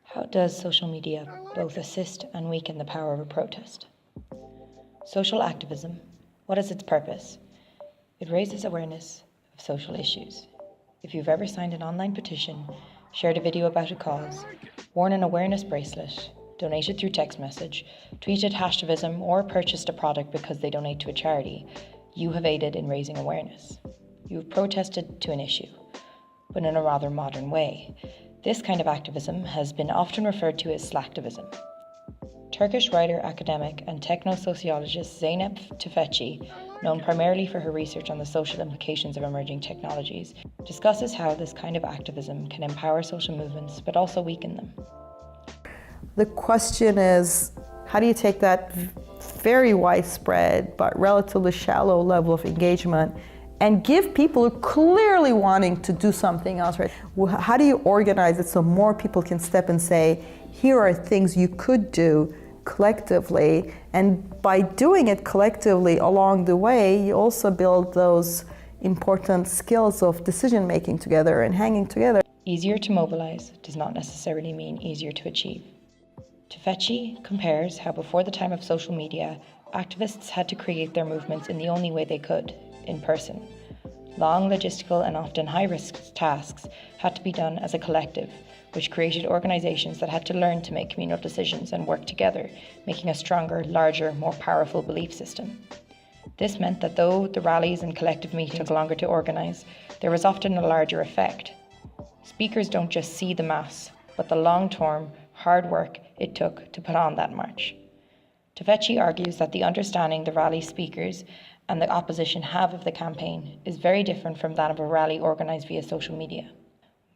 How does social media both assist and weaken the power of a protest? Social activism, what is its purpose? It raises awareness of social issues. If you've ever signed an online petition, shared a video about a cause, worn an awareness bracelet, donated through text message, tweeted hashtavism, or purchased a product because they donate to a charity, you have aided in raising awareness. You have protested to an issue, but in a rather modern way. This kind of activism has been often referred to as slacktivism. Turkish writer, academic, and techno-sociologist Zeynep Tufekci, known primarily for her research on the social implications of emerging technologies, discusses how this kind of activism can empower social movements but also weaken them. The question is, how do you take that very widespread but relatively shallow level of engagement and give people who are clearly wanting to do something else, right? How do you organize it so more people can step and say, here are things you could do collectively, and by doing it collectively along the way, you also build those important skills of decision making together and hanging together. Easier to mobilize does not necessarily mean easier to achieve. Tufekci compares how before the time of social media, activists had to create their movements in the only way they could, in person. Long logistical and often high-risk tasks had to be done as a collective, which created organizations that had to learn to make communal decisions and work together, making a stronger, larger, more powerful belief system. This meant that though the rallies and collective meetings took longer to organize, there was often a larger effect. Speakers don't just see the mass, but the long-term, hard work it took to put on that march. Tufekci argues that the understanding the rally speakers and the opposition have of the campaign is very different from that of a rally organized via social media.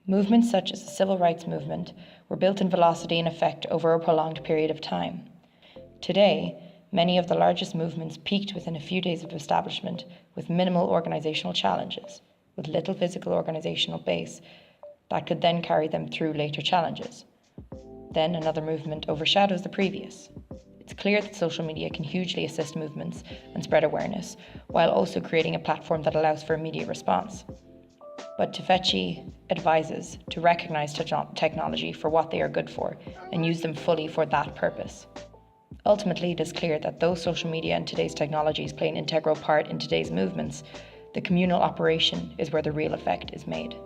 Movements such as the civil rights movement were built in velocity and effect over a prolonged period of time. Today, many of the largest movements peaked within a few days of establishment with minimal organizational challenges, with little physical organizational base that could then carry them through later challenges. Then another movement overshadows the previous. It's clear that social media can hugely assist movements and spread awareness, while also creating a platform that allows for immediate response. But Tufekci advises to recognize technology for what they are good for and use them fully for that purpose. Ultimately, it is clear that though social media and today's technologies play an integral part in today's movements, the communal operation is where the real effect is made.